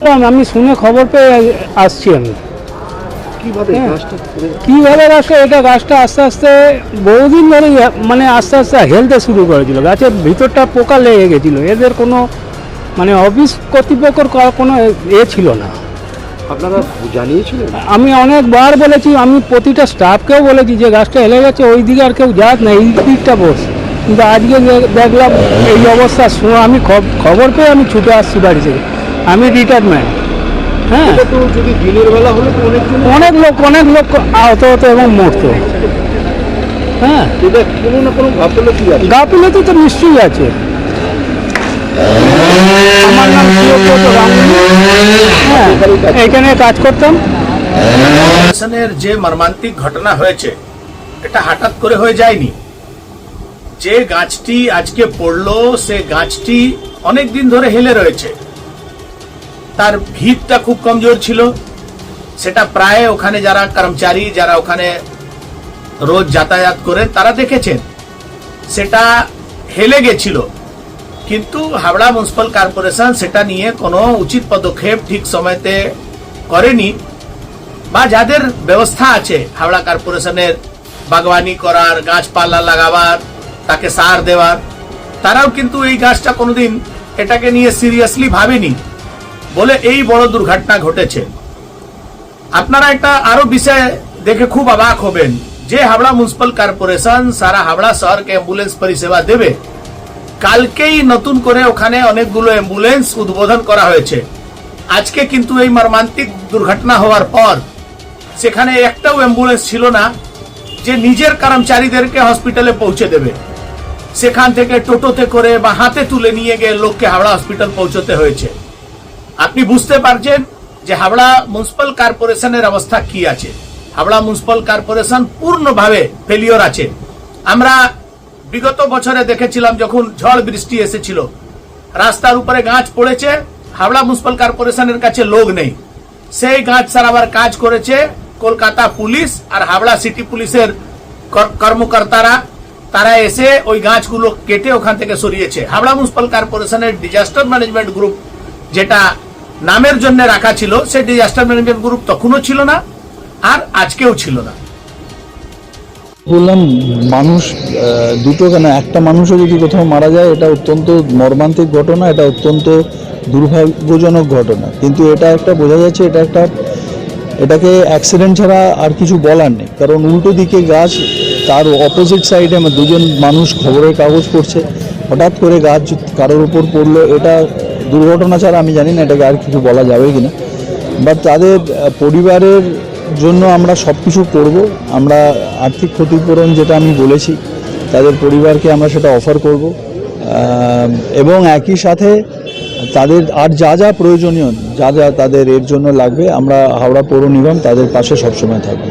আমি শুনে খবর পেয়ে আসছি আমি। কিভাবে গাছটা এটা গাছটা আস্তে আস্তে বহুদিন ধরে মানে আস্তে আস্তে হেলতে শুরু করেছিল, গাছের ভিতরটা পোকা লেগে গেছিল। এদের কোনো মানে অফিস কর্তৃপক্ষের কোনো ছিল না। আপনারা জানিয়েছিলেন? আমি অনেকবার বলেছি, আমি প্রতিটা স্টাফকেও বলেছি যে গাছটা হেলে গেছে, ওই দিকে আর কেউ যাক না, এই দিকটা বস। কিন্তু আজকে দেখলাম এই অবস্থা। আমি খবর পেয়ে আমি ছুটে আসছি বাড়ি থেকে। আমি রিটায়ারমেন্ট। হ্যাঁ, তো যদি দিনের বেলা হলে তো অনেক লোক আহত হতো এবং মরতো। হ্যাঁ, এটা কোনো না কোনো গাফিলতি আছে। গাফিলতি তো নিশ্চয়ই আছে। আমার নাম হ্যাঁ, এখানে কাজ করতাম। যে মর্মান্তিক ঘটনা হয়েছে এটা হঠাৎ করে হয়ে যায়নি। যে গাছটি আজকে পড়লো সে গাছটি অনেক দিন ধরে হেলে রয়েছে। তার ভিতটা খুব কমজোর ছিল। সেটা প্রায় ওখানে যারা কর্মচারী যারা ওখানে রোজ যাতায়াত করে তারা দেখেছেন সেটা হেলে গেছিল। কিন্তু হাওড়া মিউনিসিপাল কর্পোরেশন সেটা নিয়ে কোনো উচিত পদক্ষেপ ঠিক সময়তে করেনি, বা যাদের ব্যবস্থা আছে হাওড়া কর্পোরেশনের বাগবানি করার, গাছপালা লাগাবার, তাকে সার দেওয়ার, তারাও কিন্তু এই গাছটা কোনোদিন এটাকে নিয়ে সিরিয়াসলি ভাবেনি বলে এই বড় দুর্ঘটনা ঘটেছে। আপনারা একটা আরো বিষয় দেখে খুব অবাক হবেন যে হাওড়া মিউনিসিপাল কর্পোরেশন সারা হাওড়া শহরকে অ্যাম্বুলেন্স পরিষেবা দেবে। কালকেই নতুন করে ওখানে অনেকগুলো অ্যাম্বুলেন্স উদ্বোধন করা হয়েছে। আজকে কিন্তু এই মর্মান্তিক দুর্ঘটনা হওয়ার পর সেখানে একটাও অ্যাম্বুলেন্স ছিল না যে নিজের কর্মচারীদেরকে হসপিটালে পৌঁছে দেবে। সেখান থেকে টোটোতে করে বা হাতে তুলে নিয়ে গিয়ে লোককে হাওড়া হসপিটাল পৌঁছতে হয়েছে। আপনি বুঝতে পারছেন যে হাওড়া মিউনিসিপাল কর্পোরেশনের অবস্থা কি আছে। হাওড়া মিউনিসিপাল কর্পোরেশন পূর্ণভাবে ফেলিওর আছে। আমরা বিগত বছরে দেখেছিলাম যখন ঝড় বৃষ্টি এসেছিল, রাস্তার উপরে গাছ পড়েছে, হাওড়া মিউনিসিপাল কর্পোরেশনের কাছে লোক নেই। সেই গাছ সারাবার কাজ করেছে কলকাতা পুলিশ আর হাওড়া সিটি পুলিশের কর্মকর্তারা। তারা এসে ওই গাছগুলো কেটে ওখান থেকে সরিয়েছে। হাওড়া মিউনিসিপাল কর্পোরেশনের ডিজাস্টার ম্যানেজমেন্ট গ্রুপ যেটা নামের জন্য রাখা ছিল, সেই ডিজাস্টার ম্যানেজমেন্ট গ্রুপ তখনও ছিল না আর আজকেও ছিল না। বললাম মানুষ দুটো কেন, একটা মানুষও যদি কোথাও মারা যায় এটা অত্যন্ত মর্মান্তিক ঘটনা, এটা অত্যন্ত দুর্ভাগ্যজনক ঘটনা। কিন্তু এটা একটা বোঝা যাচ্ছে এটাকে অ্যাক্সিডেন্ট ছাড়া আর কিছু বলার নেই। কারণ উল্টো দিকে গাছ, তার অপোজিট সাইডে দুজন মানুষ খবরের কাগজ পড়ছে, হঠাৎ করে গাছ কারোর উপর পড়লো। এটা দুর্ঘটনা ছাড়া আমি জানি না এটাকে আর কিছু বলা যাবে কিনা। বাট তাদের পরিবারের জন্য আমরা সব কিছু করব। আমরা আর্থিক ক্ষতিপূরণ যেটা আমি বলেছি তাদের পরিবারকে আমরা সেটা অফার করব, এবং একই সাথে তাদের আর যা যা প্রয়োজনীয়, যা যা তাদের এর জন্য লাগবে, আমরা হাওড়া পৌর নিগম তাদের পাশে সবসময় থাকবো।